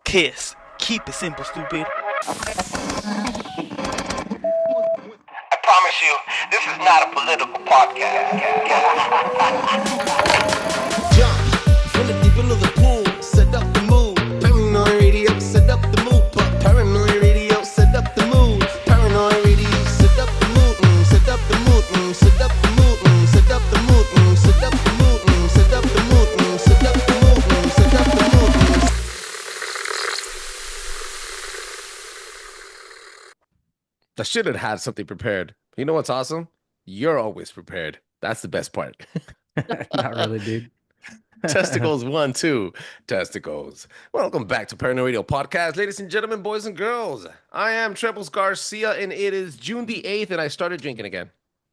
Kiss. Keep it simple, stupid. I promise you, this is not a political podcast. Jump, from the deep into the pool, set up the mood. Paranoi radio, set up the mood. Paranoi radio, set up the mood. Paranoi radio, set up the mood. Set up the mood. Set up the mood. Set up the mood. Set up the mood. Set up the mood. Set up the mood. Set up the mood. I should have had something prepared. You know what's awesome? You're always prepared. That's the best part. Not really, dude. Testicles 1, 2. Testicles. Welcome back to Paranoi Radio Podcast. Ladies and gentlemen, boys and girls. I am Trebles Garcia, and it is June the 8th, and I started drinking again.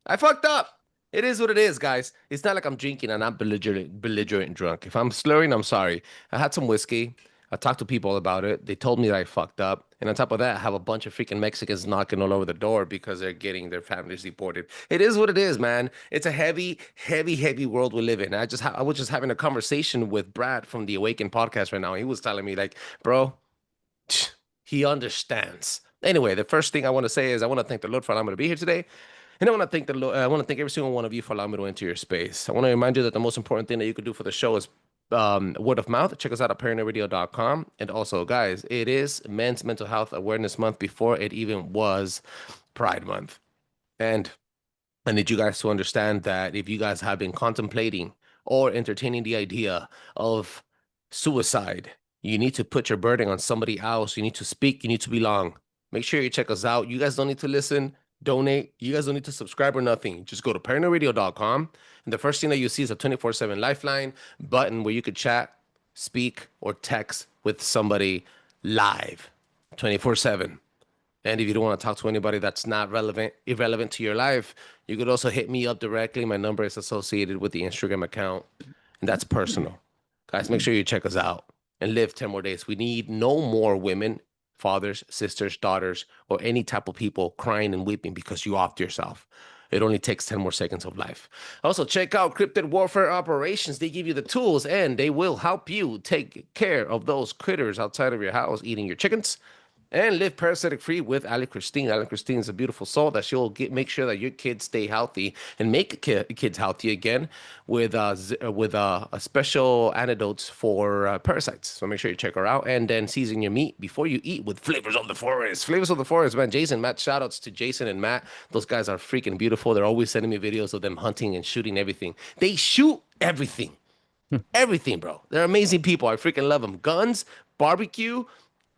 I fucked up. It is what it is, guys. It's not like I'm drinking and I'm belligerent drunk. If I'm slurring, I'm sorry. I had some whiskey. I talked to people about it. They told me that I fucked up. And on top of that, I have a bunch of freaking Mexicans knocking all over the door because they're getting their families deported. It is what it is, man. It's a heavy, heavy, heavy world we live in. I was just having a conversation with Brad from the Awaken podcast right now. He was telling me, like, bro, he understands. Anyway, the first thing I want to say is I want to thank the Lord for allowing me to be here today. And I want to thank the Lord. I want to thank every single one of you for allowing me to enter your space. I want to remind you that the most important thing that you could do for the show is word of mouth. Check us out at paranoidradio.com. And also, guys, it is Men's Mental Health Awareness Month before it even was Pride Month. And I need you guys to understand that if you guys have been contemplating or entertaining the idea of suicide, you need to put your burden on somebody else. You need to speak. You need to belong. Make sure you check us out. You guys don't need to listen, donate. You guys don't need to subscribe or nothing. Just go to paranoidradio.com. And the first thing that you see is a 24/7 lifeline button where you could chat, speak, or text with somebody live 24/7. And if you don't want to talk to anybody that's not irrelevant to your life, you could also hit me up directly. My number is associated with the Instagram account, and that's personal. Guys, make sure you check us out and live 10 more days. We need no more women, fathers, sisters, daughters, or any type of people crying and weeping because you offed yourself. It only takes 10 more seconds of life. Also, check out Cryptid Warfare Operations. They give you the tools, and they will help you take care of those critters outside of your house eating your chickens. And live parasitic free with Ali Christine. Ali Christine is a beautiful soul that she'll make sure that your kids stay healthy and make kids healthy again with a special antidotes for parasites. So make sure you check her out, and then season your meat before you eat with Flavors of the Forest. Flavors of the Forest, man. Jason, Matt, shout outs to Jason and Matt. Those guys are freaking beautiful. They're always sending me videos of them hunting and shooting everything. They shoot everything. Everything, bro. They're amazing people. I freaking love them. Guns, barbecue,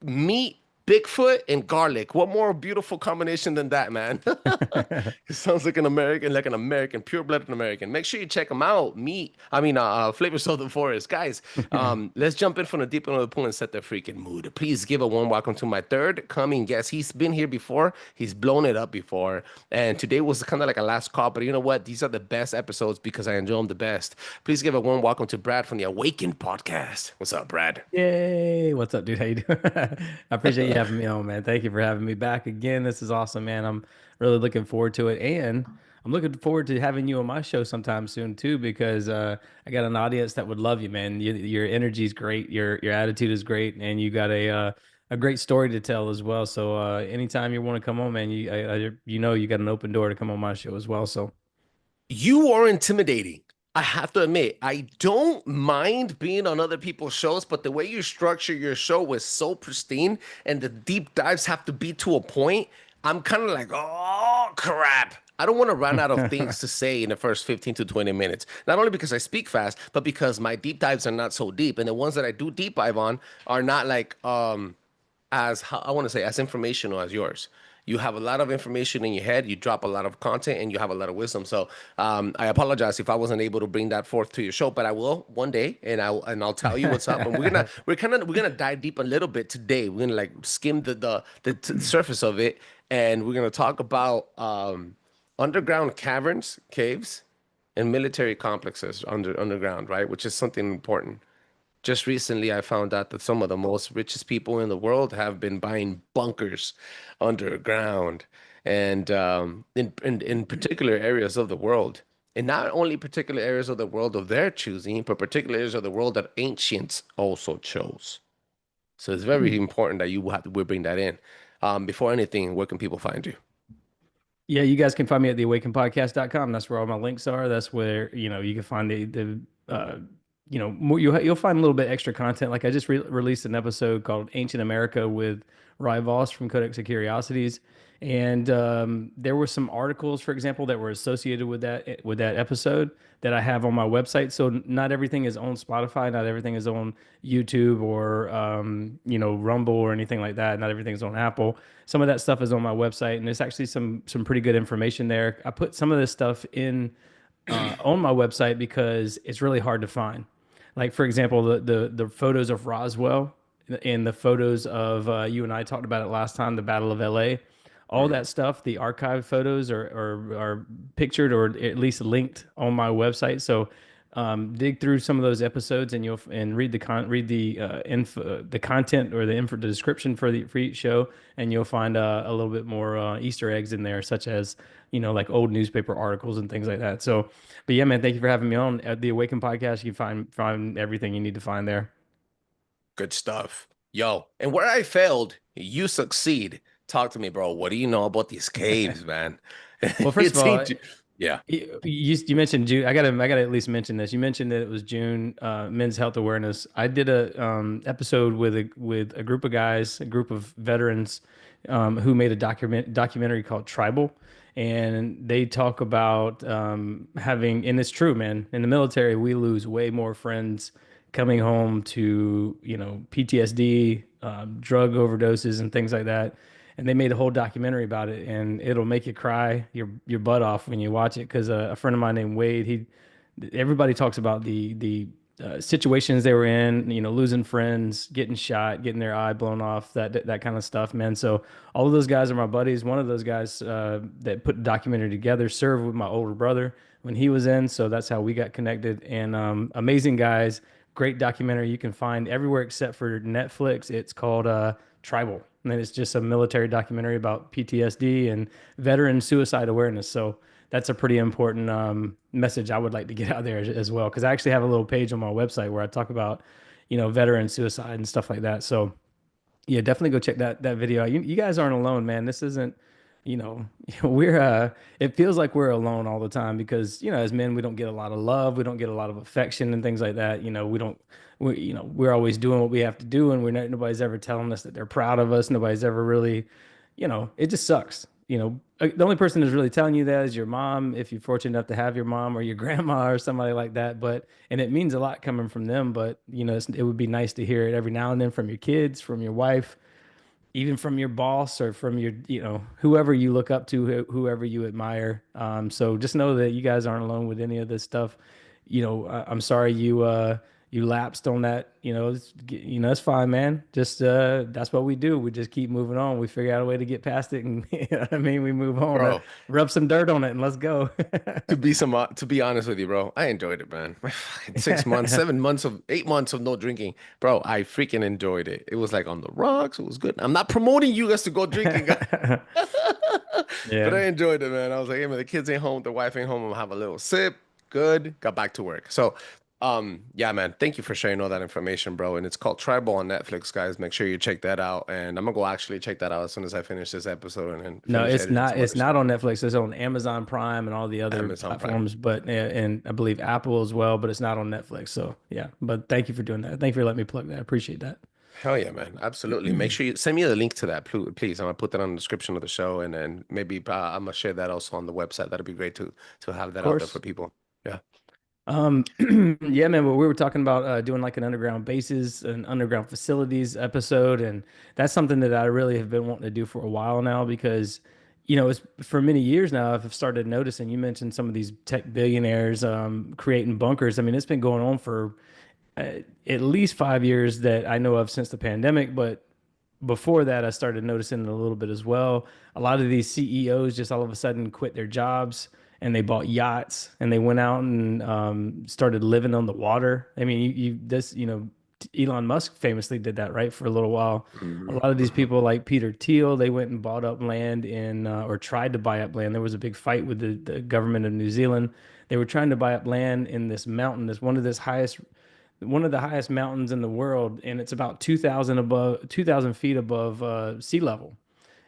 meat, Bigfoot, and garlic. What more beautiful combination than that, man? It sounds like an American, pure-blooded American. Make sure you check them out. Flavors of the Forest. Guys, let's jump in from the deep end of the pool and set the freaking mood. Please give a warm welcome to my third coming guest. He's been here before. He's blown it up before. And today was kind of like a last call, but you know what? These are the best episodes because I enjoy them the best. Please give a warm welcome to Brad from the Awakened podcast. What's up, Brad? Yay! What's up, dude? How you doing? I appreciate you having me on, man. Thank you for having me back again. This is awesome, man. I'm really looking forward to it, and I'm looking forward to having you on my show sometime soon too, because I got an audience that would love you, man. Your energy is great, your attitude is great, and you got a great story to tell as well. So anytime you want to come on, man, you know you got an open door to come on my show as well. So you are intimidating. I have to admit, I don't mind being on other people's shows, but the way you structure your show was so pristine and the deep dives have to be to a point. I'm kind of like, oh, crap. I don't want to run out of things to say in the first 15 to 20 minutes. Not only because I speak fast, but because my deep dives are not so deep. And the ones that I do deep dive on are not like, as informational as yours. You have a lot of information in your head, you drop a lot of content, and you have a lot of wisdom. So I apologize if I wasn't able to bring that forth to your show, but I will one day, and I'll tell you what's up. And we're gonna dive deep a little bit today. We're gonna like skim the surface of it, and we're gonna talk about underground caverns, caves, and military complexes underground, right? Which is something important. Just recently, I found out that some of the most richest people in the world have been buying bunkers underground, and in particular areas of the world, and not only particular areas of the world of their choosing, but particular areas of the world that ancients also chose. So it's very important that you have to we bring that in. Before anything, where can people find you? Yeah, you guys can find me at theawakenpodcast.com. That's where all my links are. That's where, you can find more, you'll find a little bit extra content. Like I just released an episode called Ancient America with Rye Voss from Codex of Curiosities. And there were some articles, for example, that were associated with that episode that I have on my website. So not everything is on Spotify, not everything is on YouTube or Rumble or anything like that. Not everything's on Apple. Some of that stuff is on my website, and there's actually some pretty good information there. I put some of this stuff in on my website because it's really hard to find. Like for example, the photos of Roswell and the photos of you and I talked about it last time, the Battle of LA. All Mhm. that stuff, the archive photos are pictured or at least linked on my website. So dig through some of those episodes and you'll and read the info, the content or the description for each show, and you'll find a little bit more Easter eggs in there, such as like old newspaper articles and things like that. So, but yeah, man, thank you for having me on at the Awaken podcast. You can find everything you need to find there. Good stuff. Yo, and where I failed, you succeed. Talk to me, bro. What do you know about these caves, man? Well, first It of all, seemed yeah. you mentioned June. I gotta at least mention this. You mentioned that it was June, Men's Health Awareness. I did a episode with a group of guys, a group of veterans, who made a documentary called Tribal, and they talk about having, and it's true, man. In the military, we lose way more friends coming home to PTSD, drug overdoses, and things like that. And they made a whole documentary about it, and it'll make you cry your butt off when you watch it. Because a friend of mine named Wade, everybody talks about the situations they were in, losing friends, getting shot, getting their eye blown off, that kind of stuff, man. So all of those guys are my buddies. One of those guys that put the documentary together served with my older brother when he was in, so that's how we got connected. And amazing guys, great documentary. You can find everywhere except for Netflix. It's called Tribal, and then it's just a military documentary about PTSD and veteran suicide awareness. So that's a pretty important message I would like to get out there as well, because I actually have a little page on my website where I talk about veteran suicide and stuff like that. So yeah, definitely go check that video out. You guys aren't alone, man. This isn't, you know, we're it feels like we're alone all the time because, as men, we don't get a lot of love, we don't get a lot of affection and things like that. We don't we're always doing what we have to do, and nobody's ever telling us that they're proud of us. Nobody's ever really, it just sucks. The only person who's really telling you that is your mom, if you're fortunate enough to have your mom or your grandma or somebody like that. And it means a lot coming from them, but it would be nice to hear it every now and then from your kids, from your wife, even from your boss or from your, whoever you look up to, whoever you admire. So just know that you guys aren't alone with any of this stuff. I'm sorry you lapsed on that. It's fine, man. Just that's what we do. We just keep moving on. We figure out a way to get past it, and you know what I mean. We move on. Bro, Rub some dirt on it, and let's go. to be honest with you, bro, I enjoyed it, man. 6 months, 7 months 8 months of no drinking, bro. I freaking enjoyed it. It was like on the rocks. It was good. I'm not promoting you guys to go drinking, guys. But I Yeah. enjoyed it, man. I was like, hey, man, the kids ain't home, the wife ain't home. I'm gonna have a little sip. Good. Got back to work. So, yeah, man. Thank you for sharing all that information, bro. And it's called Tribal on Netflix, guys. Make sure you check that out. And I'm gonna go actually check that out as soon as I finish this episode and then No, finish it's editing not. some It's other not stuff. on Netflix. It's on Amazon Prime and all the other Amazon Prime. platforms, but and I believe Apple as well. But it's not on Netflix. So yeah. But thank you for doing that. Thank you for letting me plug that. I appreciate that. Hell yeah, man. Absolutely. Make sure you send me the link to that, please. I'm gonna put that on the description of the show, and then maybe I'm gonna share that also on the website. That'd be great to have Of that out there for course. people. Yeah. Um, yeah, man, but we were talking about doing like an underground bases and underground facilities episode, and that's something that I really have been wanting to do for a while now because, it's for many years now I've started noticing. You mentioned some of these tech billionaires creating bunkers. I mean, it's been going on for at least 5 years that I know of since the pandemic, but before that, I started noticing it a little bit as well. A lot of these CEOs just all of a sudden quit their jobs and they bought yachts and they went out and started living on the water. I mean, Elon Musk famously did that, right, for a little while. A Mhm, lot of these mhm. people, like Peter Thiel, they went and bought up land in or tried to buy up land. There was a big fight with the government of New Zealand. They were trying to buy up land in this mountain, this one of this highest one of the highest mountains in the world, and it's about 2,000 feet above sea level.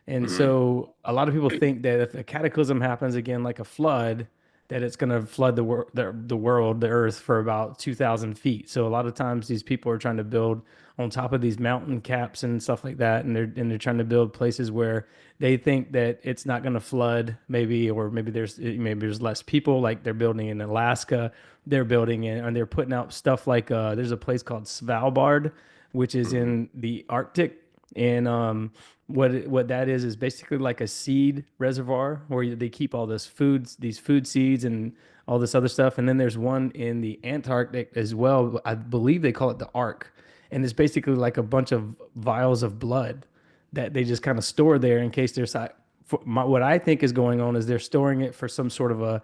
And Mhm. so a lot of people think that if a cataclysm happens again, like a flood, that it's going to flood the world, the earth for about 2,000 feet. So a lot of times these people are trying to build on top of these mountain caps and stuff like that. And they're trying to build places where they think that it's not going to flood maybe, or maybe there's less people, like they're building in Alaska, they're building in, and they're putting out stuff like, there's a place called Svalbard, which is Mhm. in the Arctic. And what that is basically like a seed reservoir where they keep all these food seeds and all this other stuff. And then there's one in the Antarctic as well. I believe they call it the Ark, and it's basically like a bunch of vials of blood that they just kind of store there in case there's what I think is going on is they're storing it for some sort of a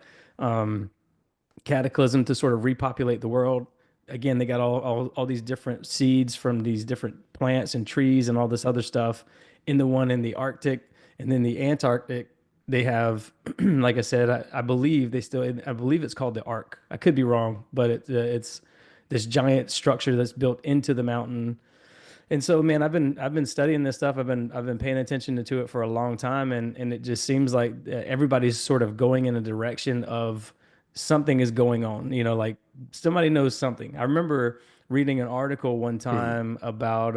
cataclysm to sort of repopulate the world. Again, they got all these different seeds from these different plants and trees and all this other stuff in the one in the Arctic. And then the Antarctic, they have, like I said, I believe I believe it's called the Ark. I could be wrong, but it's this giant structure that's built into the mountain. And so, man, I've been studying this stuff. I've been paying attention to it for a long time, and it just seems like everybody's sort of going in a direction of something is going on. Like somebody knows something. I remember reading an article one Mhm. time about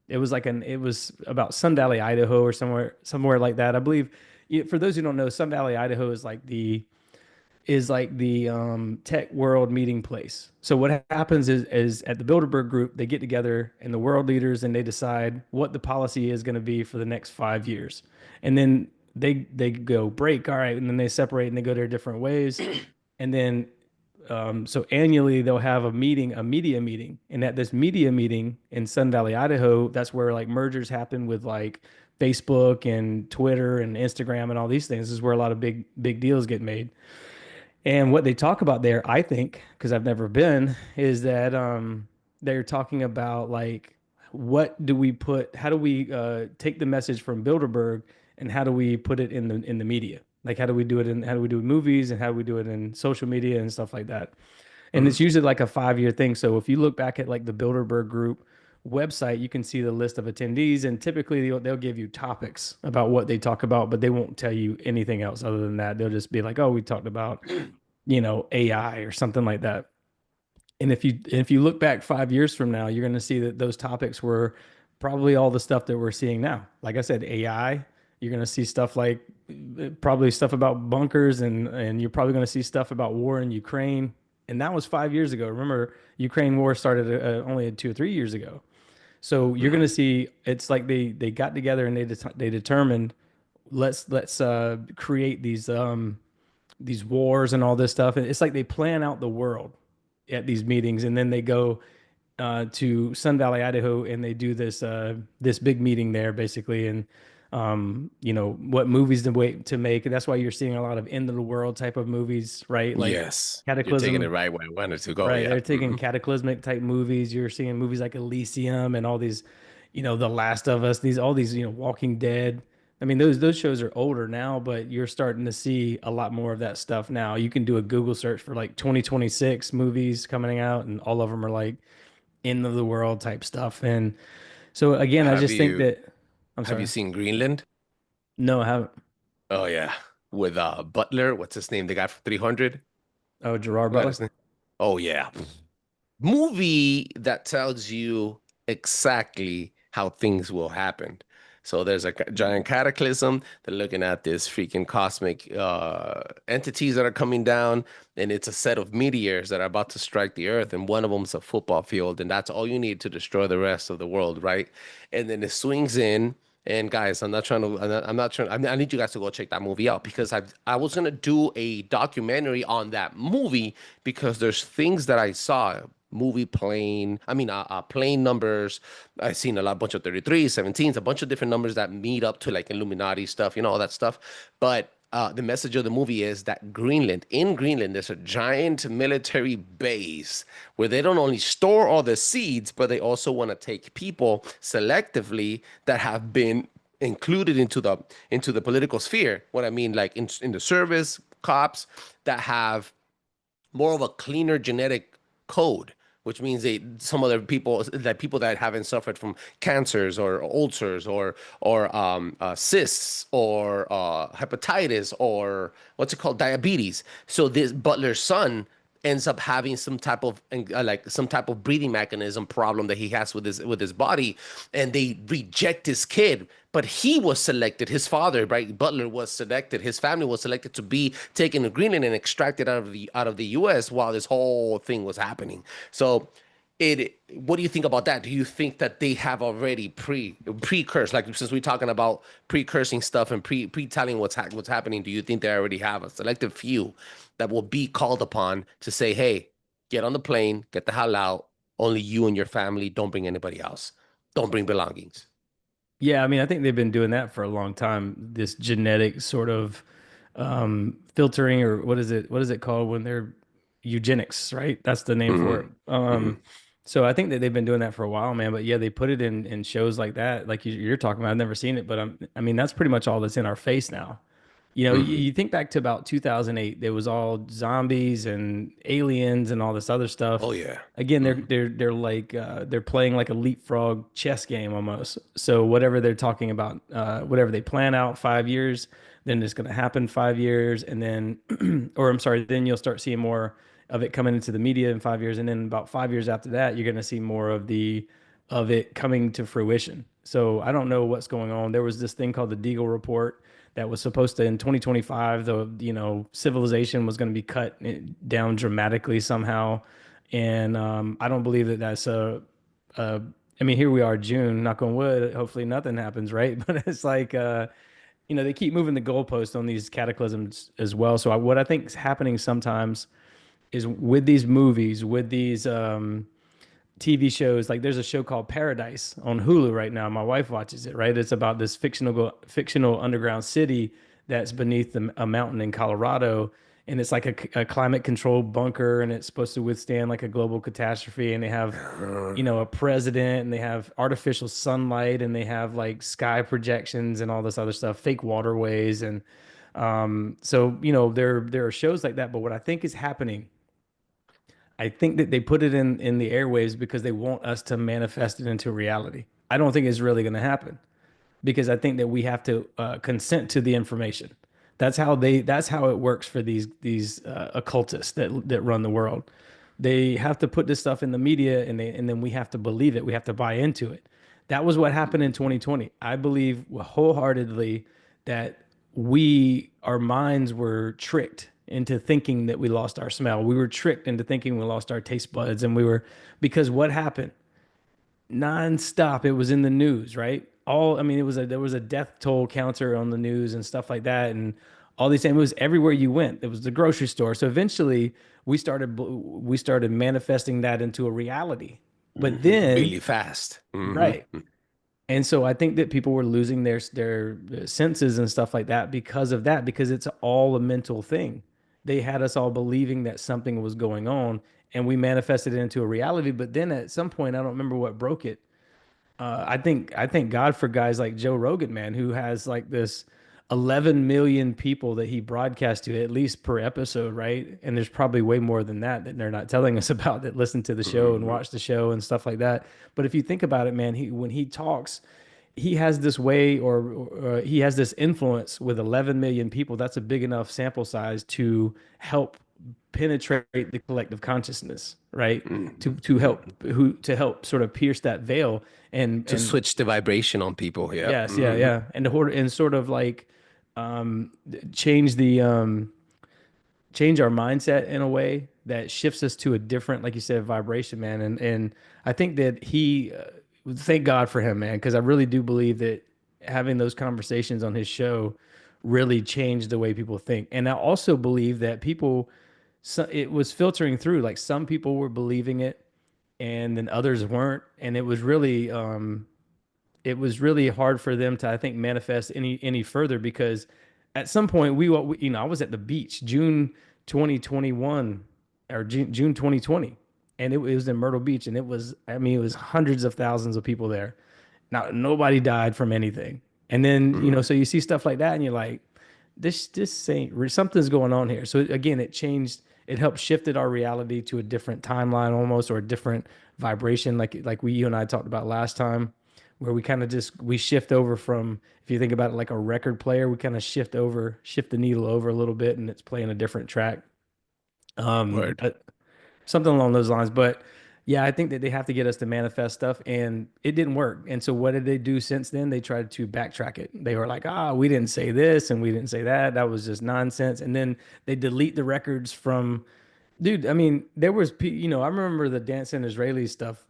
it was about Sun Valley, Idaho, or somewhere like that. I believe, for those who don't know, Sun Valley, Idaho is like the tech world meeting place. So what happens is at the Bilderberg group, they get together and the world leaders and they decide what the policy is going to be for the next 5 years. And then they go break, all right, and then they separate and they go their different ways. And then so annually they'll have a media meeting. And at this media meeting in Sun Valley, Idaho, that's where like mergers happen with like Facebook and Twitter and Instagram and all these things. This is where a lot of big deals get made. And what they talk about there, I think, because I've never been, is that they're talking about like how do we take the message from Bilderberg and how do we put it in the media? Like how do we do movies and how do we do it in social media and stuff like that? And Mhm. it's usually like a 5 year thing. So if you look back at like the Bilderberg Group website, you can see the list of attendees, and typically they'll give you topics about what they talk about, but they won't tell you anything else other than that. They'll just be like, "Oh, we talked about AI or something like that." And if you look back 5 years from now, you're going to see that those topics were probably all the stuff that we're seeing now. Like I said, AI. You're going to see stuff like probably stuff about bunkers, and you're probably going to see stuff about war in Ukraine. And that was 5 years ago. Remember, Ukraine war started only 2 or 3 years ago. So you're going Mhm. to see it's like they got together and they determined let's create these wars and all this stuff. And it's like they plan out the world at these meetings, and then they go to Sun Valley, Idaho, and they do this big meeting there, basically. And what movies to make. And that's why you're seeing a lot of end of the world type of movies, right? Like Yes, you're taking it Cataclysm. right where I wanted to go. Right. Yeah. They're taking cataclysmic type movies. You're seeing movies like Elysium and all these, The Last of Us, all these, Walking Dead. I mean, those shows are older now, but you're starting to see a lot more of that stuff now. You can do a Google search for like 2026 movies coming out, and all of them are like end of the world type stuff. And so again, I Have just think you that I'm have you sorry. seen Greenland? No, I haven't. Oh yeah, with Butler. What's his name? The guy from 300. Oh, Gerard Forgot Butler. his name. Oh yeah, movie that tells you exactly how things will happen. So there's a giant cataclysm. They're looking at this freaking cosmic entities that are coming down, and it's a set of meteors that are about to strike the Earth, and one of them's a football field, and that's all you need to destroy the rest of the world, right? And then it swings in. And guys, I'm not trying to. I'm not trying. I need you guys to go check that movie out because I was gonna do a documentary on that movie because there's things that I saw movie plane plane numbers. I've seen a lot bunch of 33s, 17s, a bunch of different numbers that meet up to like Illuminati stuff, all that stuff. But the message of the movie is that in Greenland, there's a giant military base where they don't only store all the seeds, but they also want to take people selectively that have been included into the political sphere. What I mean, like in the service, cops that have more of a cleaner genetic code, which means some other people that haven't suffered from cancers or ulcers or cysts or hepatitis or what's it called, diabetes. So this Butler's son ends up having some type of breathing mechanism problem that he has with his body, and they reject his kid. But he was selected, his father, right, Butler, was selected, his family was selected to be taken to Greenland and extracted out of the US while this whole thing was happening. So what do you think about that? Do you think that they have already precursed, like, since we're talking about precursing stuff and pre-telling what's happening, do you think they already have a selective few that will be called upon to say, hey, get on the plane, get the hell out, only you and your family, don't bring anybody else, don't bring belongings? Yeah, I mean, I think they've been doing that for a long time. This genetic sort of filtering, or what is it? What is it called when they're eugenics, right? That's the name for it. Hmm. Hmm. So I think that they've been doing that for a while, man. But yeah, they put it in shows like that, like you're talking about. I've never seen it, but I mean, that's pretty much all that's in our face now. You know, Hmm. you think back to about 2008, there was all zombies and aliens and all this other stuff. Oh yeah. Again, they're Hmm. they're like they're playing like a leapfrog chess game almost. So whatever they're talking about, whatever they plan out 5 years, then it's going to happen 5 years, and then, or I'm sorry, then you'll start seeing more of it coming into the media in 5 years, and then about 5 years after that, you're going to see more of it coming to fruition. So I don't know what's going on. There was this thing called the Deagle Report that was supposed to, in 2025, the civilization was going to be cut down dramatically somehow, and I don't believe that that's a I mean, here we are, June, knock on wood, hopefully nothing happens, right? But it's like they keep moving the goalpost on these cataclysms as well. So what I think is happening sometimes is with these movies, with these TV shows. Like there's a show called Paradise on Hulu right now. My wife watches it, right? It's about this fictional underground city that's beneath a mountain in Colorado. And it's like a climate controlled bunker, and it's supposed to withstand like a global catastrophe. And they have, a president, and they have artificial sunlight, and they have like sky projections and all this other stuff, fake waterways. And so, there are shows like that. But what I think is happening, I think that they put it in the airwaves because they want us to manifest it into reality. I don't think it's really going to happen because I think that we have to consent to the information. That's how it works for these occultists that run the world. They have to put this stuff in the media, and then we have to believe it. We have to buy into it. That was what happened in 2020. I believe wholeheartedly that our minds were tricked into thinking that we lost our smell. We were tricked into thinking we lost our taste buds, and because what happened? Nonstop, it was in the news, right? I mean, there was a death toll counter on the news and stuff like that, and all these things. It was everywhere you went. It was the grocery store. So eventually, we started manifesting that into a reality. But then, Really fast. Hmm. right. And so I think that people were losing their senses and stuff like that because of that, because it's all a mental thing. They had us all believing that something was going on, and we manifested it into a reality. But then at some point, I don't remember what broke it. I thank God for guys like Joe Rogan, man, who has like this 11 million people that he broadcasts to at least per episode, right? And there's probably way more than that they're not telling us about, that listen to the show and Hmm. watch the show and stuff like that. But if you think about it, man, when he talks, he has this way, or he has this influence with 11 million people. That's a big enough sample size to help penetrate the collective consciousness, right? To help sort of pierce that veil To and switch the vibration on people. Yep. yes, yeah, Hmm. yeah, and sort of like um, change change our mindset in a way that shifts us to a different, like you said, vibration, man. And I think that thank God for him, man, because I really do believe that having those conversations on his show really changed the way people think. And I also believe that it was filtering through. Like some people were believing it, and then others weren't, and it was really hard for them to, I think, manifest any further, because at some point I was at the beach June 2021, or June 2020, and it was in Myrtle Beach, and it was hundreds of thousands of people there. Now nobody died from anything, and then Hmm. so you see stuff like that, and you're like, this ain't something's going on here. So again, it changed. it helped shifted our reality to a different timeline almost, or a different vibration, like you and I talked about last time, where we kind of just we shift over from, if you think about it like a record player, we kind of shift the needle over a little bit, and it's playing a different track. Word. But something along those lines. But yeah, I think that they have to get us to manifest stuff, and it didn't work. And so what did they do since then? They tried to backtrack it. They were like, we didn't say this and we didn't say that. That was just nonsense. And then they delete the records from, dude. I mean, there was, I remember the dancing Israeli stuff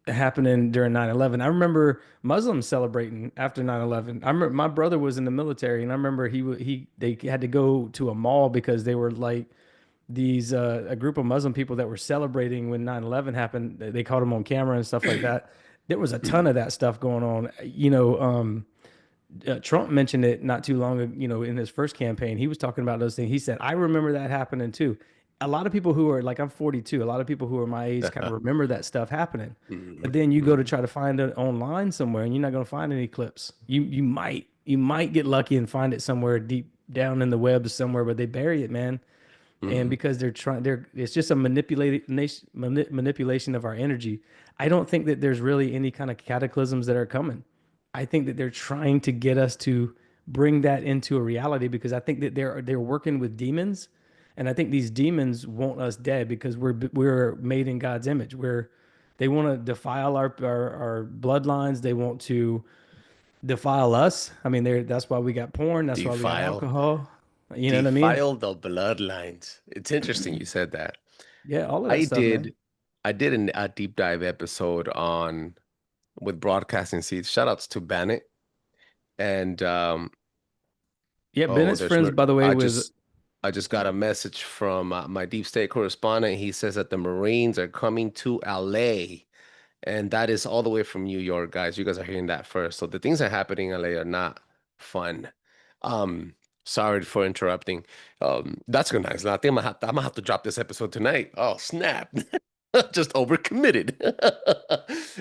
happening during 9/11. I remember Muslims celebrating after 9/11. I remember my brother was in the military, and I remember they had to go to a mall because they were like these a group of Muslim people that were celebrating when 9/11 happened. They caught them on camera and stuff like that. There was a ton of that stuff going on. Trump mentioned it not too long ago, in his first campaign. He was talking about those things. He said, I remember that happening too. A lot of people who are like, I'm 42, a lot of people who are my age kind of remember that stuff happening. But then you go to try to find it online somewhere, and you're not going to find any clips. You might get lucky and find it somewhere deep down in the web somewhere, but they bury it, man. And because it's just a manipulation of our energy. I don't think that there's really any kind of cataclysms that are coming. I think that they're trying to get us to bring that into a reality, because I think that they're working with demons, and I think these demons want us dead because we're made in God's image. They want to defile our bloodlines. They want to defile us. I mean, that's why we got porn. That's why we got Defile. alcohol. You know what I mean? Defile the bloodlines. It's interesting you said that. Yeah, all of that I stuff, man. did I did a deep dive episode on with broadcasting seeds. Shout outs to Bennett. And Yeah, oh, Bennett's friends, by the way, with I just got a message from my deep state correspondent. He says that the Marines are coming to LA, and that is all the way from New York, guys. You guys are hearing that first. So the things that are happening in LA are not fun. Um, Sorry for interrupting. That's good, nice. I think I'm gonna have to drop this episode tonight. Oh, snap. Just overcommitted.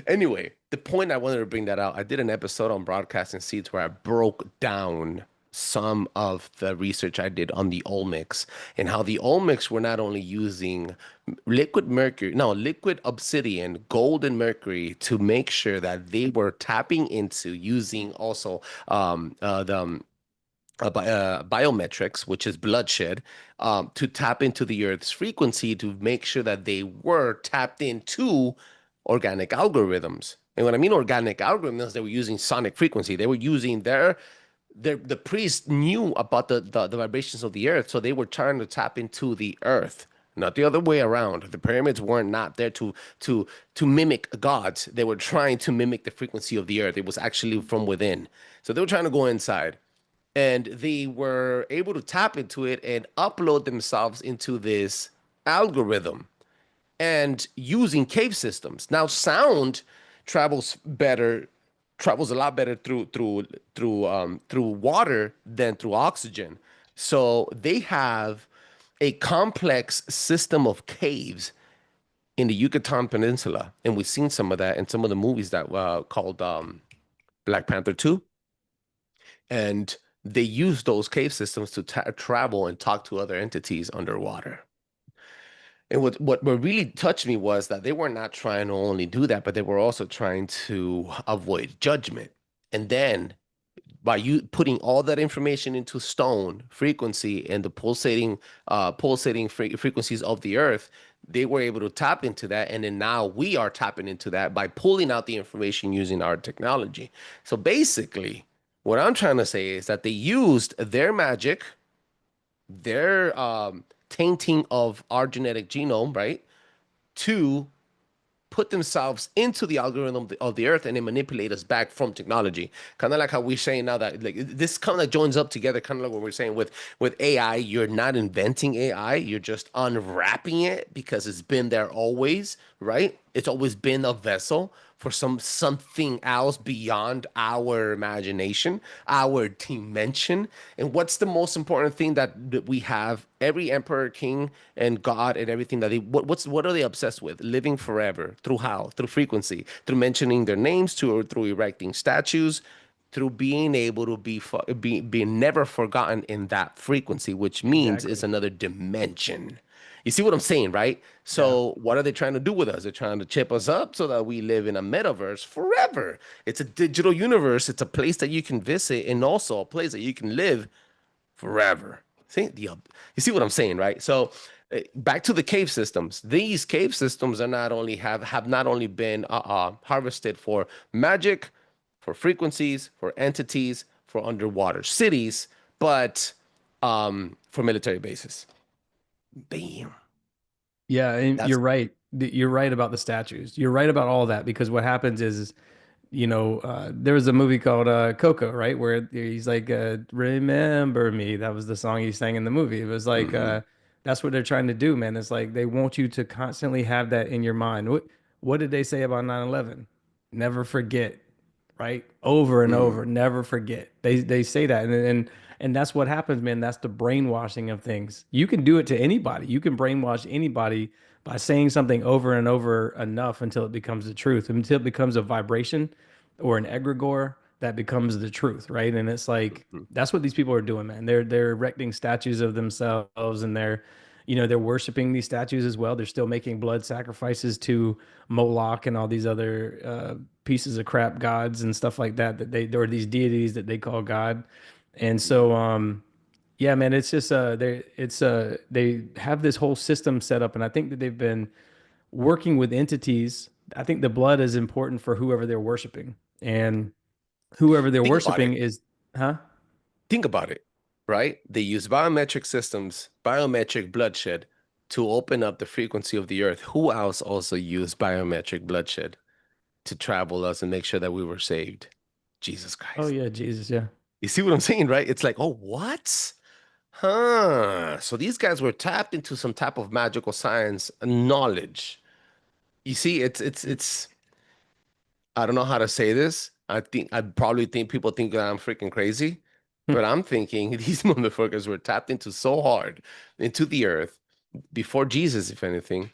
Anyway, the point I wanted to bring that out, I did an episode on broadcasting seeds where I broke down some of the research I did on the Olmecs and how the Olmecs were not only using liquid obsidian, gold, and mercury to make sure that they were tapping into using also biometrics, which is bloodshed, to tap into the Earth's frequency to make sure that they were tapped into organic algorithms. And when I mean organic algorithms, they were using sonic frequency. They were using the priests knew about the vibrations of the Earth, so they were trying to tap into the Earth. Not the other way around. The pyramids weren't not there to mimic gods. They were trying to mimic the frequency of the Earth. It was actually from within. So they were trying to go inside, and they were able to tap into it and upload themselves into this algorithm and using cave systems. Now sound travels a lot better through water than through oxygen. So they have a complex system of caves in the Yucatan Peninsula, and we've seen some of that in some of the movies that called Black Panther 2. And they use those cave systems to travel and talk to other entities underwater. And what really touched me was that they were not trying to only do that, but they were also trying to avoid judgment. And then by you putting all that information into stone frequency and the pulsating frequencies of the earth, they were able to tap into that. And then now we are tapping into that by pulling out the information using our technology. So basically, what I'm trying to say is that they used their magic, their tainting of our genetic genome, right, to put themselves into the algorithm of the earth and then manipulate us back from technology. Kind of like how we're saying now that like this kind of joins up together, kind of like what we're saying with AI. You're not inventing AI, you're just unwrapping it because it's been there always, right? It's always been a vessel for something else beyond our imagination, our dimension. And what's the most important thing that we have? Every emperor, king, and god, and everything that what are they obsessed with? Living forever. Through how? Through frequency, through mentioning their names, through erecting statues, through being able to be never forgotten in that frequency, which means it's exactly. another dimension. You see what I'm saying, right? Yeah. So what are they trying to do with us? They're trying to chip us up so that we live in a metaverse forever. It's a digital universe. It's a place that you can visit and also a place that you can live forever. See, you see what I'm saying, right? So back to the cave systems. These cave systems are not only have not only been harvested for magic, for frequencies, for entities, for underwater cities, but for military bases. Bam. Yeah, and That's you're right. You're right about the statues. You're right about all that because what happens is, there was a movie called Coco, right? Where he's like, "Remember me." That was the song he sang in the movie. It was like, hmm that's what they're trying to do, man. It's like they want you to constantly have that in your mind. What did they say about 9/11? Never forget, right? Over and over, never forget. They say that, and that's what happens, man. That's the brainwashing of things. You can do it to anybody. You can brainwash anybody by saying something over and over enough until it becomes the truth, until it becomes a vibration or an egregore that becomes the truth, right? And it's like that's what these people are doing, man. They're erecting statues of themselves, and they're worshiping these statues as well. They're still making blood sacrifices to Moloch and all these other pieces of crap gods and stuff like that or these deities that they call God. And so yeah, man, it's just they have this whole system set up, and I think that they've been working with entities. I think the blood is important for whoever they're worshiping, and whoever they're Think about worshiping it. is, huh? Think about it, right? They use biometric systems, biometric bloodshed to open up the frequency of the earth. Who else also used biometric bloodshed to travel us and make sure that we were saved? Jesus Oh Christ. yeah, Jesus, yeah. You see what I'm saying, right? It's like, oh, what? Huh. So these guys were tapped into some type of magical science knowledge. You see, it's I don't know how to say this. I probably think people think that I'm freaking crazy, but I'm thinking these motherfuckers were tapped into so hard into the earth before Jesus, if anything,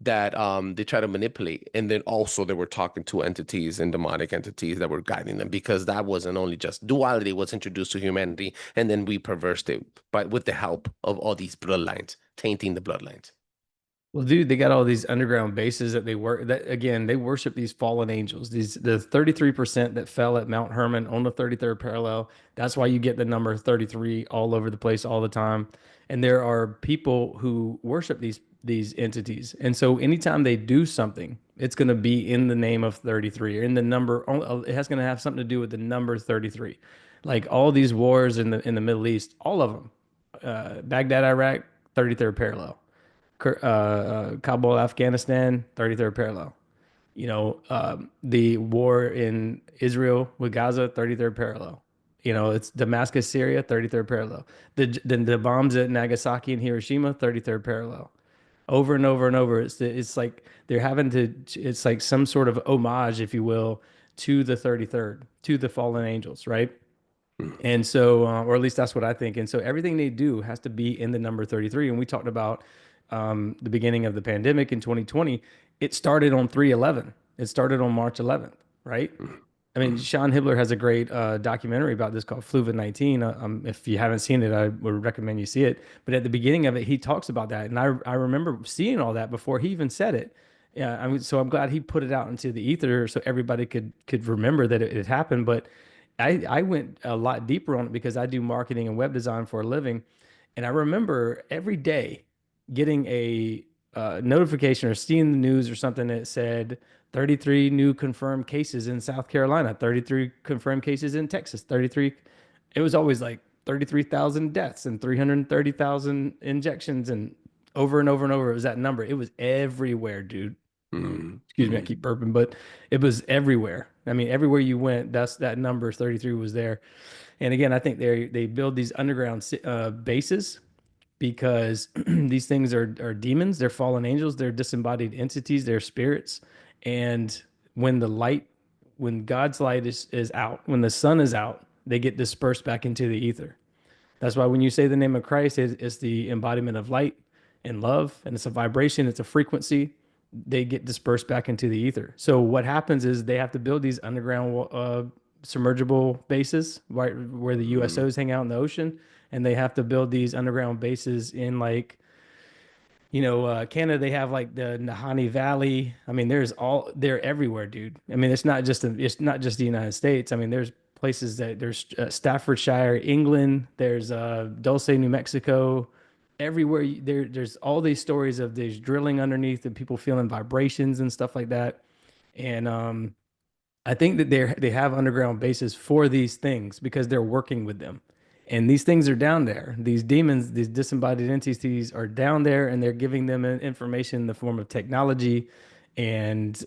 that they try to manipulate. And then also they were talking to entities and demonic entities that were guiding them because that wasn't only just duality was introduced to humanity, and then we perversed it but with the help of all these bloodlines, tainting the bloodlines. Well, dude, they got all these underground bases that they work that again, they worship these fallen angels. The 33% that fell at Mount Hermon on the 33rd parallel. That's why you get the number 33 all over the place all the time. And there are people who worship these entities. And so anytime they do something, it's going to be in the name of 33 or in the number. It has going to have something to do with the number 33. Like all these wars in the Middle East, all of them, Baghdad, Iraq, 33rd parallel. Kabul, Afghanistan, 33rd parallel. The war in Israel with Gaza, 33rd parallel. It's Damascus, Syria, 33rd parallel. The bombs at Nagasaki and Hiroshima, 33rd parallel. Over and over and over. It's like they're having to, it's like some sort of homage, if you will, to the 33rd, to the fallen angels, right? And so, or at least that's what I think. And so everything they do has to be in the number 33. And we talked about the beginning of the pandemic in 2020. It started on 3/11. It started on March 11th, right? I mean, Sean Hibbler has a great documentary about this called Fluvid-19. If you haven't seen it, I would recommend you see it. But at the beginning of it, he talks about that. And I remember seeing all that before he even said it. Yeah, I mean, so I'm glad he put it out into the ether so everybody could remember that it had happened. But I went a lot deeper on it because I do marketing and web design for a living. And I remember every day getting a notification or seeing the news or something that said 33 new confirmed cases in South Carolina, 33 confirmed cases in Texas, 33. It was always like 33,000 deaths and 330,000 injections and over and over and over. It was that number. It was everywhere, dude. Excuse me, I keep burping, but it was everywhere. I mean, everywhere you went, that number 33 was there. And again, I think they build these underground bases because these things are demons, they're fallen angels, they're disembodied entities, they're spirits. And when when God's light is out, when the sun is out, they get dispersed back into the ether. That's why when you say the name of Christ, it's the embodiment of light and love, and it's a vibration, it's a frequency. They get dispersed back into the ether. So what happens is they have to build these underground submergible bases, right, where the USOs hang out in the ocean, and they have to build these underground bases in like Canada, they have like the Nahanni Valley. I mean, they're everywhere, dude. I mean, it's not just the United States. I mean, there's places that there's Staffordshire, England. There's Dulce, New Mexico. Everywhere there's all these stories of there's drilling underneath and people feeling vibrations and stuff like that. And I think that they have underground bases for these things because they're working with them. And these things are down there. These demons, these disembodied entities are down there, and they're giving them information in the form of technology and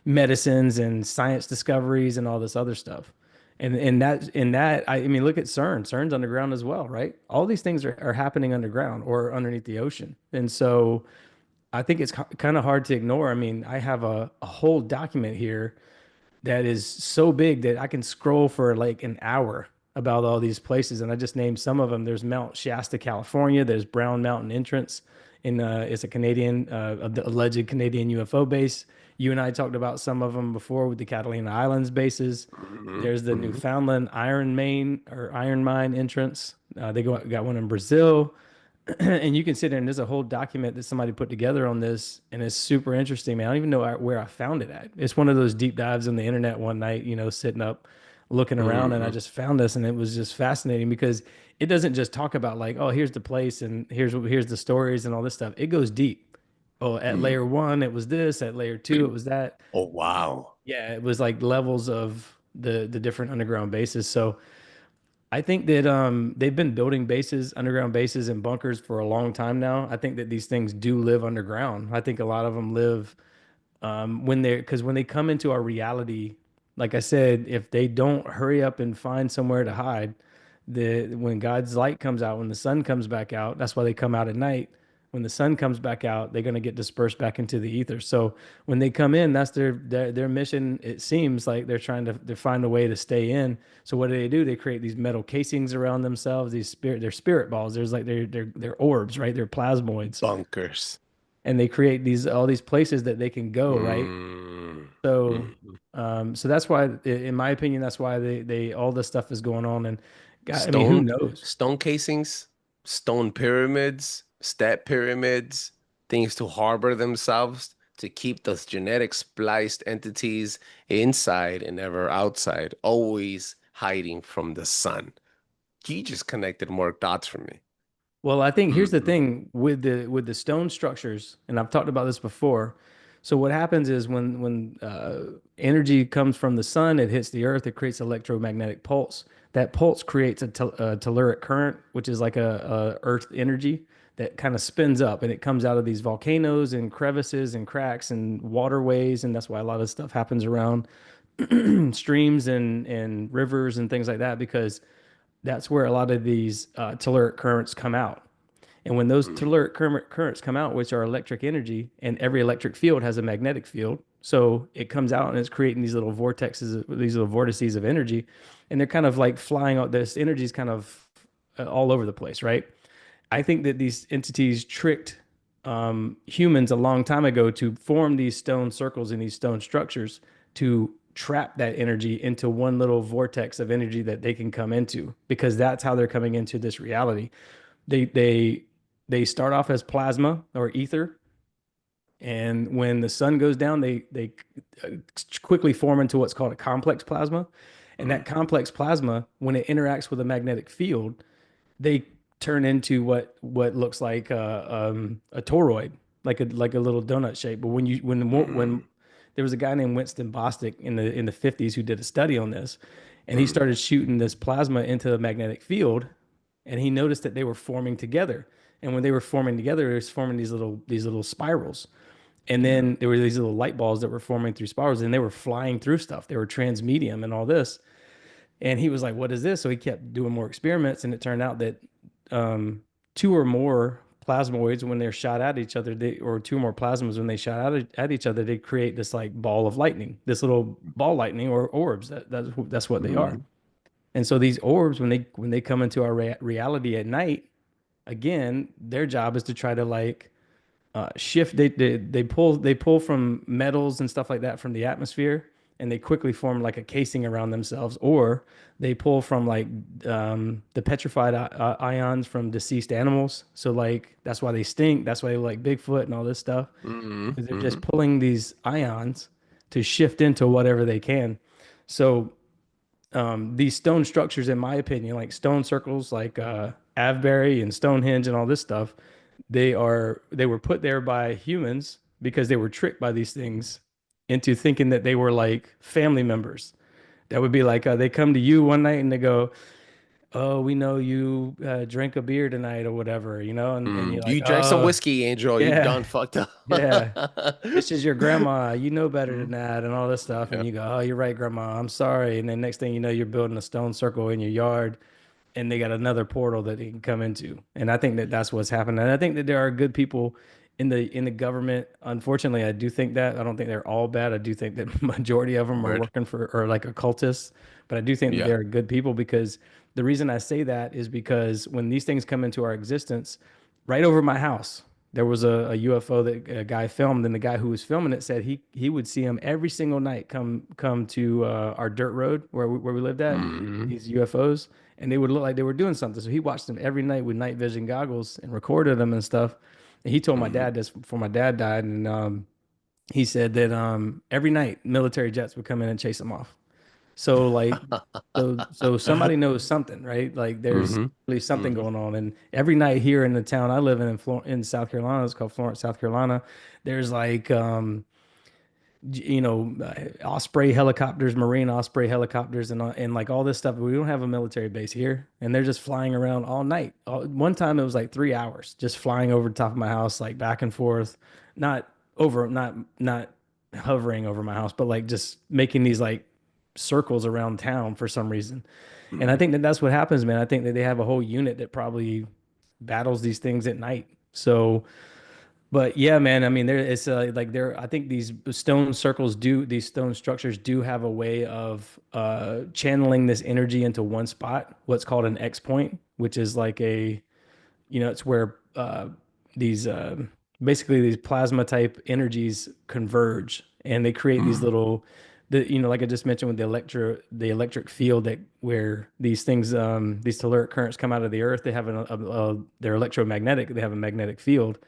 medicines and science discoveries and all this other stuff. I mean, look at CERN. CERN's underground as well, right? All these things are happening underground or underneath the ocean. And so I think it's kind of hard to ignore. I mean, I have a whole document here that is so big that I can scroll for like an hour about all these places. And I just named some of them. There's Mount Shasta, California. There's Brown Mountain Entrance it's a Canadian, alleged Canadian UFO base. You and I talked about some of them before with the Catalina Islands bases. Mhm, There's the mhm. Newfoundland Iron Mine entrance. Got one in Brazil. And you can sit there and there's a whole document that somebody put together on this, and it's super interesting, man. I don't even know where I found it at. It's one of those deep dives in the internet one night, sitting up looking around, and I Mhm. just found this, and it was just fascinating because it doesn't just talk about like, oh, here's the place and here's the stories and all this stuff. It goes deep. Oh, at Mhm. layer one, it was this. At layer two, it was that. Oh wow. Yeah, it was like levels of the different underground bases. So I think that they've been building bases, underground bases and bunkers for a long time now. I think that these things do live underground. I think a lot of them live because when they come into our reality, like I said, if they don't hurry up and find somewhere to hide, when God's light comes out, when the sun comes back out, that's why they come out at night. When the sun comes back out, they're going to get dispersed back into the ether. So when they come in, that's their mission. It seems like they're trying to find a way to stay in. So what do? They create these metal casings around themselves. They're spirit balls. There's like they're orbs, right? They're plasmoids, Bunkers. and they create all these places that they can go, right? Mm. So, Mhm. so that's why, in my opinion, that's why they all this stuff is going on. And God, I mean, who Stone knows? stone casings, stone pyramids, step pyramids, things to harbor themselves to keep those genetic spliced entities inside and never outside, always hiding from the sun. You just connected more dots for me. Well, I think here's the Mhm. thing with the stone structures, and I've talked about this before. So what happens is when energy comes from the sun, it hits the earth, it creates electromagnetic pulse. That pulse creates a telluric current, which is like a earth energy that kind of spins up, and it comes out of these volcanoes and crevices and cracks and waterways, and that's why a lot of stuff happens around streams and rivers and things like that because that's where a lot of these telluric currents come out. And when those Mhm. telluric currents come out, which are electric energy, and every electric field has a magnetic field, so it comes out and it's creating these little vortexes, these little vortices of energy, and they're kind of like flying out. This energy is kind of all over the place, right? I think that these entities tricked humans a long time ago to form these stone circles and these stone structures to trap that energy into one little vortex of energy that they can come into because that's how they're coming into this reality. They they they start off as plasma or ether, and when the sun goes down, they quickly form into what's called a complex plasma. And that Mhm. complex plasma, when it interacts with a magnetic field, they turn into what looks like a toroid, like a little donut shape. But when Mhm. there was a guy named Winston Bostic in the 50s who did a study on this, and he Mhm. started shooting this plasma into the magnetic field, and he noticed that they were forming together. And when they were forming together, it was forming these little spirals. And Yeah. then there were these little light balls that were forming through spirals, and they were flying through stuff. They were transmedium and all this. And he was like, "What is this?" So he kept doing more experiments, and it turned out that um, two or more plasmoids, when they're shot at each other, or two or more plasmas when they shot at each other, they create this like ball of lightning, this little ball lightning or orbs. That's what they are. Mhm. And so these orbs, when they come into our reality at night, again, their job is to try to like shift. They pull from metals and stuff like that from the atmosphere, and they quickly form like a casing around themselves, or they pull from like the petrified ions from deceased animals. So like that's why they stink. That's why they like Bigfoot and all this stuff. Mm-hmm. 'Cause they're Mm-hmm. just pulling these ions to shift into whatever they can. So these stone structures, in my opinion, like stone circles, like Avebury and Stonehenge and all this stuff, they were put there by humans because they were tricked by these things into thinking that they were like family members. That would be like they come to you one night and they go, "Oh, we know you drank a beer tonight or whatever," and you're like, You drank some "Oh, whiskey, Angel. You yeah, done fucked up. yeah." This is your grandma. You know better than Mhm. that, and all this stuff. Yeah. And you go, "Oh, you're right, grandma. I'm sorry." And then next thing you know, you're building a stone circle in your yard, and they got another portal that they can come into. And I think that that's what's happening. And I think that there are good people in the government. Unfortunately, I do think that. I don't think they're all bad. I do think that majority of them are Word. working for or like occultists. But I do think that Yeah. there are good people because the reason I say that is because when these things come into our existence, right over my house, there was a UFO that a guy filmed, and the guy who was filming it said he would see him every single night come to our dirt road where we lived at, Mm-hmm. these UFOs, and they would look like they were doing something. So he watched them every night with night vision goggles and recorded them and stuff. And he told my Mm-hmm. dad this before my dad died, and he said that every night military jets would come in and chase him off. So like so somebody knows something, right? Like there's Mm-hmm. really something Mm-hmm. going on. And every night here in the town I live in South Carolina, it's called Florence, South Carolina. There's like Osprey helicopters, Marine Osprey helicopters, and like all this stuff. We don't have a military base here, and they're just flying around all night. One time it was like 3 hours, just flying over the top of my house, like back and forth, not over, not hovering over my house, but like just making these like circles around town for some reason. And I Mm-hmm. think that that's what happens, man. I think that they have a whole unit that probably battles these things at night. So but yeah, man, I mean, it's like there. I think these stone circles do, these stone structures do have a way of channeling this energy into one spot, what's called an X point, which is like it's where these basically these plasma type energies converge and they create these Mm-hmm. little, like I just mentioned with the electric field that where these things, these telluric currents come out of the earth, they have they're electromagnetic, they have a magnetic field.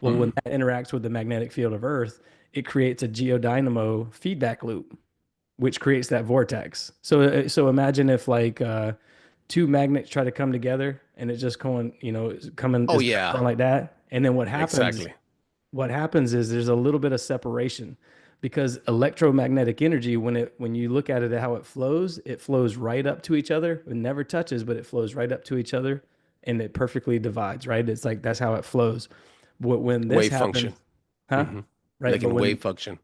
Well, when that interacts with the magnetic field of Earth, it creates a geodynamo feedback loop, which creates that vortex. So imagine if like two magnets try to come together and it's just going, it's coming, Oh it's yeah. going like that. And then Exactly. what happens is there's a little bit of separation because electromagnetic energy, when you look at it how it flows right up to each other. It never touches, but it flows right up to each other and it perfectly divides, right? It's like that's how it flows. But when this Wave function. happens, huh? Mm-hmm. Right. Like But in wave when function.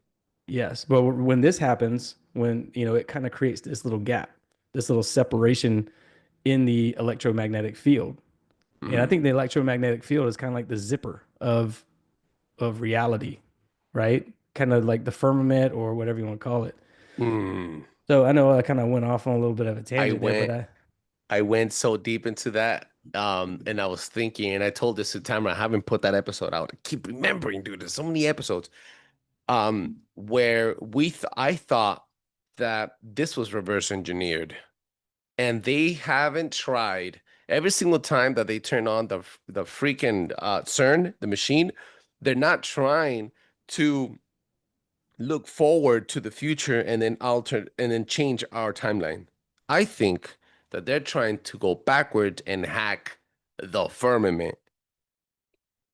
yes, but when this happens, when it kind of creates this little gap, this little separation in the electromagnetic field. And I Mm-hmm. think the electromagnetic field is kind of like the zipper of reality, right? Kind of like the firmament or whatever you want to call it. Mm. So I know I kind of went off on a little bit of a I tangent there, but went I went so deep into that. And I was thinking, and I told this to Tamara, I haven't put that episode out. I keep remembering, dude. There's so many episodes. Where I thought that this was reverse engineered, and they haven't tried every single time that they turn on the freaking CERN, the machine, they're not trying to look forward to the future and then alter and then change our timeline. I think that they're trying to go backwards and hack the firmament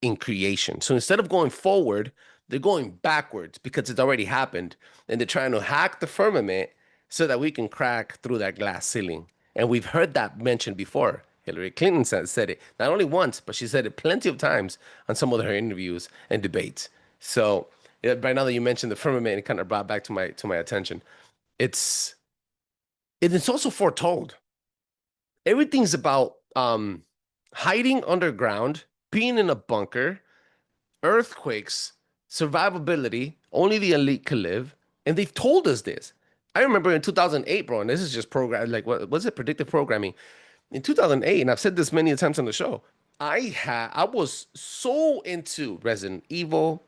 in creation. So instead of going forward, they're going backwards because it's already happened. And they're trying to hack the firmament so that we can crack through that glass ceiling. And we've heard that mentioned before. Hillary Clinton said it not only once, but she said it plenty of times on some of her interviews and debates. So right now that you mentioned the firmament, it kind of brought back to my attention. It's it's also foretold. Everything's about hiding underground, being in a bunker, earthquakes, survivability, only the elite can live. And they've told us this. I remember in 2008, bro, and this is just program, like, what was it? Predictive programming. In 2008, and I've said this many times on the show, I was so into Resident Evil,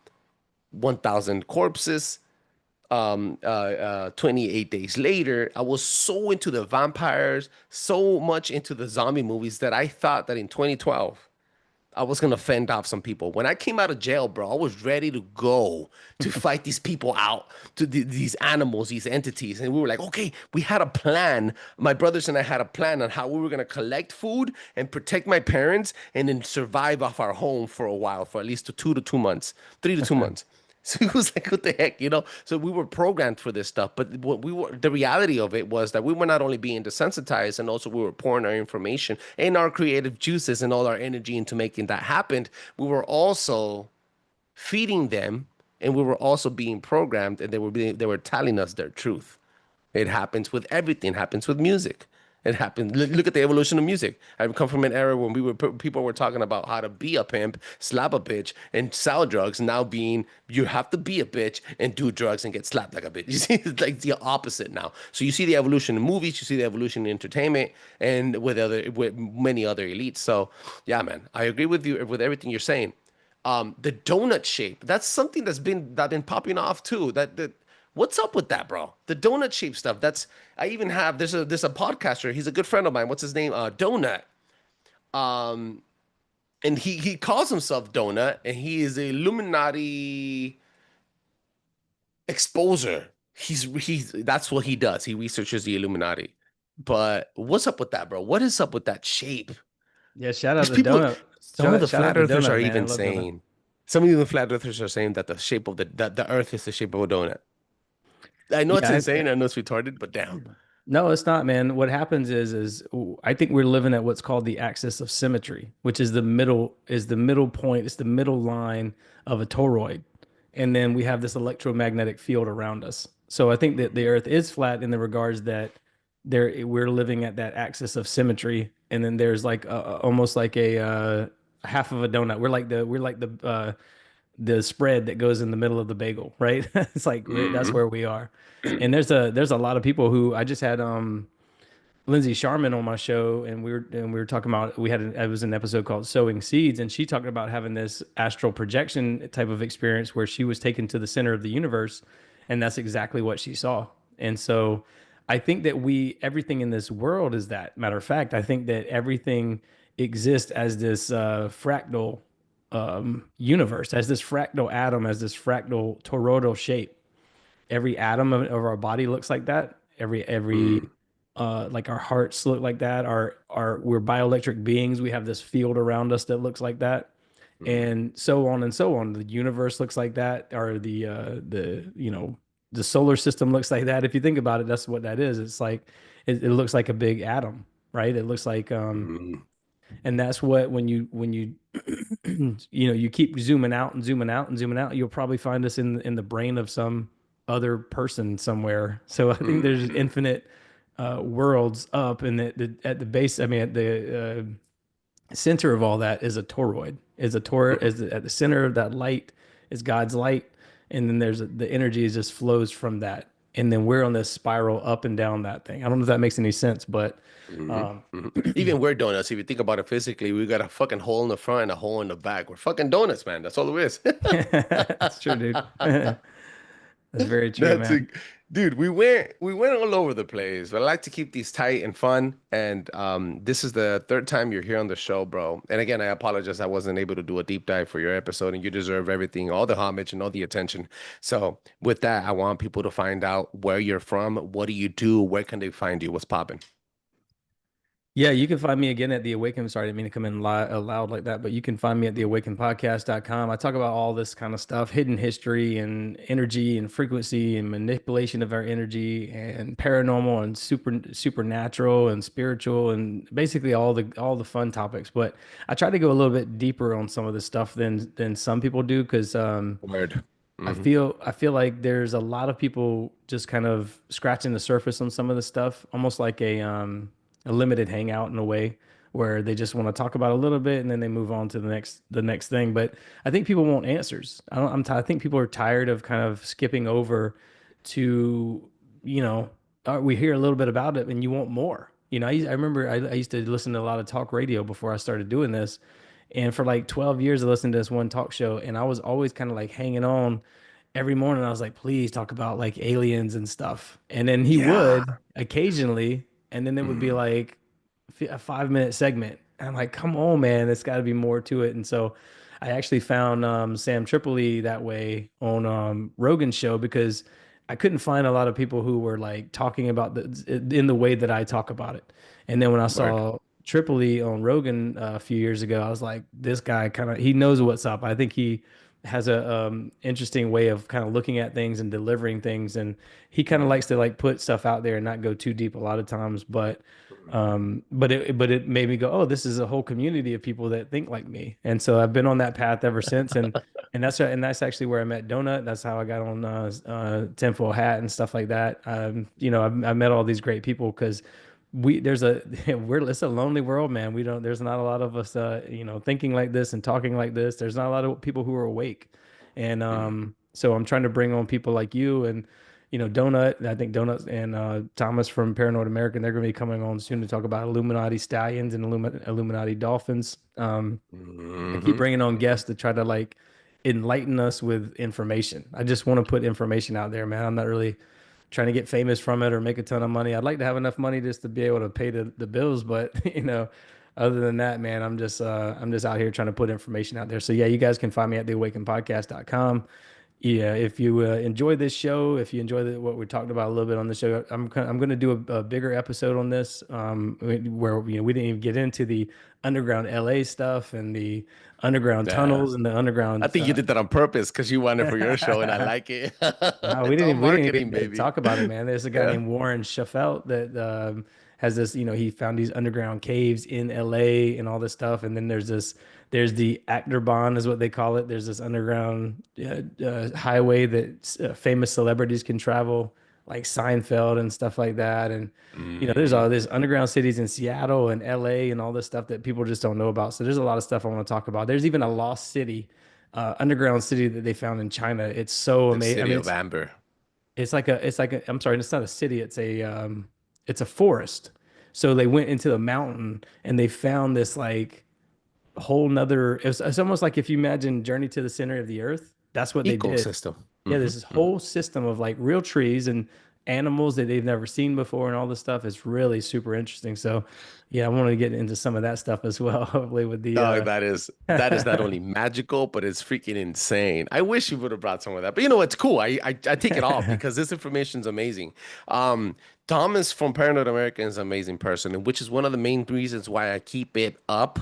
1000 Corpses, 28 days later, I was so into the vampires, so much into the zombie movies that I thought that in 2012 I was gonna fend off some people. When I came out of jail, bro, I was ready to go to fight these people out, to these animals, these entities, and we were like, okay, we had a plan. My brothers and I had a plan on how we were gonna collect food and protect my parents, and then survive off our home for a while, for at least 2 to 2 months, 3 to 2 months. So it was like, what the heck, you know? So we were programmed for this stuff, but what we were, the reality of it was that we were not only being desensitized, and also we were pouring our information and our creative juices and all our energy into making that happen. We were also feeding them, and we were also being programmed, and they were telling us their truth. It happens with everything. It happens with music. It happened. Look at the evolution of music. I've come from an era when people were talking about how to be a pimp, slap a bitch, and sell drugs. Now being you have to be a bitch and do drugs and get slapped like a bitch. You see, it's like the opposite now. So you see the evolution in movies, you see the evolution in entertainment, and with many other elites. So yeah, man, I agree with you with everything you're saying. The donut shape, that's something that's been popping off too. That what's up with that, bro? The donut shape stuff. That's I even have there's a podcaster. He's a good friend of mine. What's his name? Donut. Um, and he calls himself Donut, and he is a Illuminati exposer. He's that's what he does. He researches the Illuminati. But what's up with that, bro? What is up with that shape? Yeah, shout Because out the people, donut. some of the Shout out flat the earthers donut, are man. I even love donut. saying, some of the flat earthers are saying that the shape of the earth is the shape of a donut. I know it's Yeah, insane. I know it's retarded, but damn. no, it's not, man. What happens I think we're living at what's called the axis of symmetry, which is the middle point, it's the middle line of a toroid. And then we have this electromagnetic field around us. So I think that the Earth is flat in the regards that we're living at that axis of symmetry, and then there's like almost like a half of a donut. We're like the spread that goes in the middle of the bagel, right? It's like that's Hmm. where we are. And there's a lot of people who I just had Lindsay Sharman on my show, and we were talking about it was an episode called Sowing Seeds, and she talked about having this astral projection type of experience where she was taken to the center of the universe, and that's exactly what she saw. And so I think that everything in this world is that. Matter of fact, I think that everything exists as this fractal universe, as this fractal atom, as this fractal toroidal shape. Every atom of our body looks like that. Every Mm, like our hearts look like that. Our we're bioelectric beings. We have this field around us that looks like that, mm, and so on and so on. The universe looks like that, or the the solar system looks like that. If you think about it, that's what that is. It's like it looks like a big atom, right? It looks like mm, and that's what when you you keep zooming out and zooming out and zooming out, you'll probably find us in the brain of some other person somewhere. So I think there's mm, infinite worlds up, and at the base, I mean, at the center of all that is a toroid. Is a tor mm, is at the center of that light is God's light, and then the energy just flows from that, and then we're on this spiral up and down that thing. I don't know if that makes any sense, but mm, mm. Even we're donuts. If you think about it physically, we got a fucking hole in the front and a hole in the back. We're fucking donuts, man. That's all it is. that's true, dude. That's very true, That's a man. dude. We went all over the place, but I like to keep these tight and fun. And this is the third time you're here on the show, bro. And again, I apologize I wasn't able to do a deep dive for your episode, and you deserve everything, all the homage and all the attention. So with that, I want people to find out where you're from, what do you do, where can they find you, what's popping. Yeah, you can find me again at the Awaken. Sorry, I didn't mean to come in loud like that, but you can find me at theawakenpodcast.com. I talk about all this kind of stuff, hidden history and energy and frequency and manipulation of our energy and paranormal and supernatural and spiritual and basically all the fun topics. But I try to go a little bit deeper on some of this stuff than some people do because Word. I Hmm. feel I feel like there's a lot of people just kind of scratching the surface on some of the stuff, almost like a limited hangout in a way where they just want to talk about a little bit and then they move on to the next thing. But I think people want answers. I think people are tired of kind of skipping over to, we hear a little bit about it and you want more. I remember I used to listen to a lot of talk radio before I started doing this. And for like 12 years, I listened to this one talk show, and I was always kind of like hanging on every morning I was like, please talk about like aliens and stuff. And then he Yeah. would occasionally, and then it would be Mm, like a 5 minute segment. And I'm like, come on, man, there's got to be more to it. And so I actually found Sam Tripoli that way on Rogan's show because I couldn't find a lot of people who were like talking about in the way that I talk about it. And then when I word. saw Tripoli on Rogan a few years ago, I was like, this guy kind of he knows what's up. I think he has a interesting way of kind of looking at things and delivering things, and he kind of likes to like put stuff out there and not go too deep a lot of times. But it made me go, oh, this is a whole community of people that think like me, and so I've been on that path ever since. And that's actually where I met Donut. That's how I got on Tinfoil Hat and stuff like that. I met all these great people because there's a it's a lonely world, man. We don't there's not a lot of us thinking like this and talking like this. There's not a lot of people who are awake. And Mm. so I'm trying to bring on people like you and Donut. I think Donut and Thomas from Paranoid American, they're going to be coming on soon to talk about Illuminati stallions and Illuminati dolphins. I keep Mhm. bringing on guests to try to like enlighten us with information. I just want to put information out there, man. I'm not really trying to get famous from it or make a ton of money. I'd like to have enough money just to be able to pay the bills, but other than that, man, I'm just out here trying to put information out there. So yeah, you guys can find me at theawakenedpodcast.com. Yeah, if you enjoy this show, if you enjoy what we talked about a little bit on the show, I'm going to do a bigger episode on this, where we didn't even get into the underground LA stuff and the underground Yeah. tunnels and the I underground. think you did that on purpose because you wanted for your show, and I like it. No, we It's all didn't. We didn't marketing, even baby. talk about it, man. There's a guy Yeah. named Warren Schaffelt that has this. He found these underground caves in LA and all this stuff. And then there's the Achterbahn, is what they call it. There's this underground highway that famous celebrities can travel, like Seinfeld and stuff like that. And there's all Mm. these underground cities in Seattle and LA and all this stuff that people just don't know about. So there's a lot of stuff I want to talk about. There's even a lost city underground city that they found in China. It's so The amazing. I city mean, of Amber. it's like a, I'm sorry, it's not a city. It's a forest. So they went into the mountain and they found this like whole nother, it's almost like if you imagine Journey to the Center of the Earth, that's what they did. Ecosystem. Yeah, Hmm. there's this whole system of like real trees and animals that they've never seen before and all this stuff. It's really super interesting. So yeah, I wanted to get into some of that stuff as well, hopefully with the Oh, that is not only magical, but it's freaking insane. I wish you would have brought some of that. But it's cool. I take it off because this information is amazing. Um, Thomas from Paranoid American is an amazing person, and which is one of the main reasons why I keep it up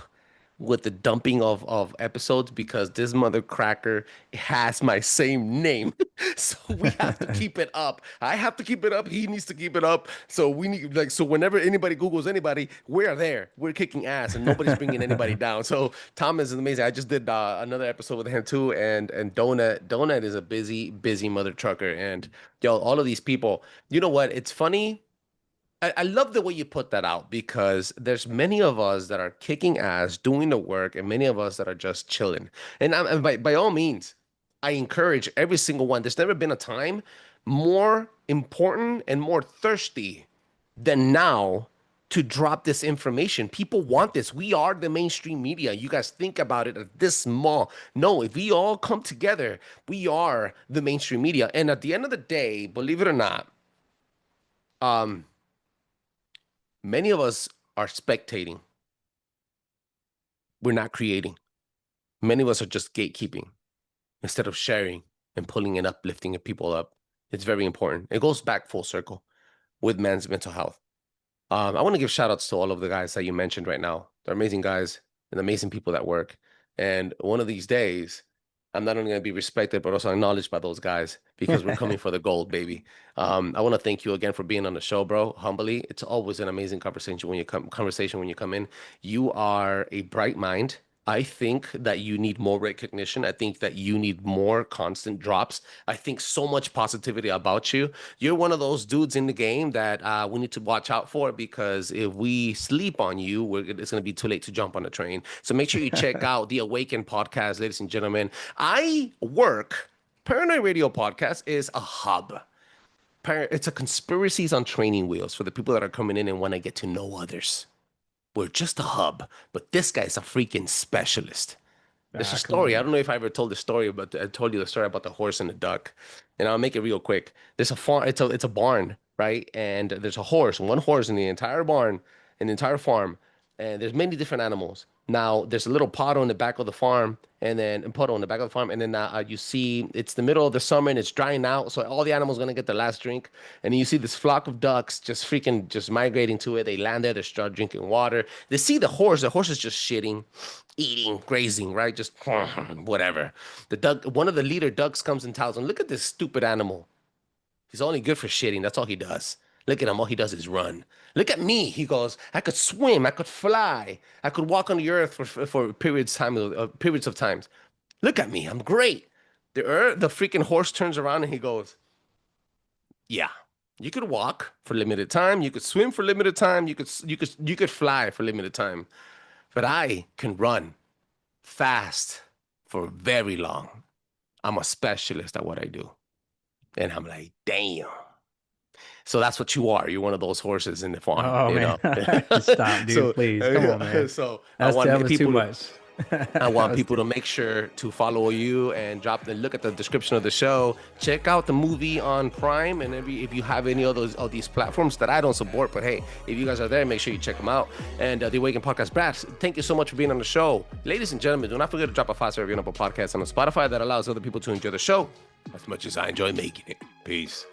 with the dumping of episodes because this mother cracker has my same name. So we have to keep it up. I have to keep it up. He needs to keep it up. So we need so whenever anybody Googles anybody, we're there. We're kicking ass and nobody's bringing anybody down. So Thomas is amazing. I just did another episode with him too. And Donut is a busy mother trucker. And yo, all of these people, you know what? It's funny. I love the way you put that out because there's many of us that are kicking ass, doing the work, and many of us that are just chilling. And by all means, I encourage every single one. There's never been a time more important and more thirsty than now to drop this information. People want this. We are the mainstream media. You guys think about it at this small. No, if we all come together, we are the mainstream media. And at the end of the day, believe it or not, um, many of us are spectating. We're not creating. Many of us are just gatekeeping instead of sharing and pulling and uplifting people up. It's very important. It goes back full circle with men's mental health. I want to give shout outs to all of the guys that you mentioned right now. They're amazing guys and amazing people that work. And one of these days, I'm not only going to be respected, but also acknowledged by those guys because we're coming for the gold, baby. I want to thank you again for being on the show, bro. Humbly, it's always an amazing conversation when you come in. You are a bright mind. I think that you need more recognition. I think that you need more constant drops. I think so much positivity about you. You're one of those dudes in the game that we need to watch out for because if we sleep on you, it's going to be too late to jump on the train. So make sure you check out the Awaken podcast, ladies and gentlemen. Paranoid Radio Podcast is a hub. It's a conspiracies on training wheels for the people that are coming in and want to get to know others. We're just a hub, but this guy's a freaking specialist. There's a come on, story. I man. don't know if I ever told the story, but I told you the story about the horse and the duck. And I'll make it real quick. There's a farm. It's a barn, right? And there's a horse, one horse in the entire barn, in the entire farm. And there's many different animals. Now there's a little puddle in the back of the farm, and then a puddle in the back of the farm, and then you see it's the middle of the summer and it's drying out, so all the animals gonna get the last drink. And then you see this flock of ducks just migrating to it. They land there, they start drinking water. They see the horse. The horse is just shitting, eating, grazing, right? Just whatever. The duck, one of the leader ducks comes and tells them, "Look at this stupid animal. He's only good for shitting. That's all he does. Look at him. All he does is run. Look at me." He goes, "I could swim. I could fly. I could walk on the earth for periods of times. Look at me. I'm great." The freaking horse turns around and he goes, "Yeah, you could walk for limited time. You could swim for limited time. You could fly for limited time. But I can run fast for very long. I'm a specialist at what I do." And I'm like, damn. So that's what you are. You're one of those horses in the farm, Oh you know. man, stop, dude. So, Please, come on, man. So That's I that want was too people to, much. I want That was people to make sure to follow you and look at the description of the show. Check out the movie on Prime, and if you have any of these platforms that I don't support, but hey, if you guys are there, make sure you check them out. And the Awaken Podcast, Brad, thank you so much for being on the show, ladies and gentlemen. Do not forget to drop a 5-star review on Apple Podcasts and on Spotify. That allows other people to enjoy the show as much as I enjoy making it. Peace.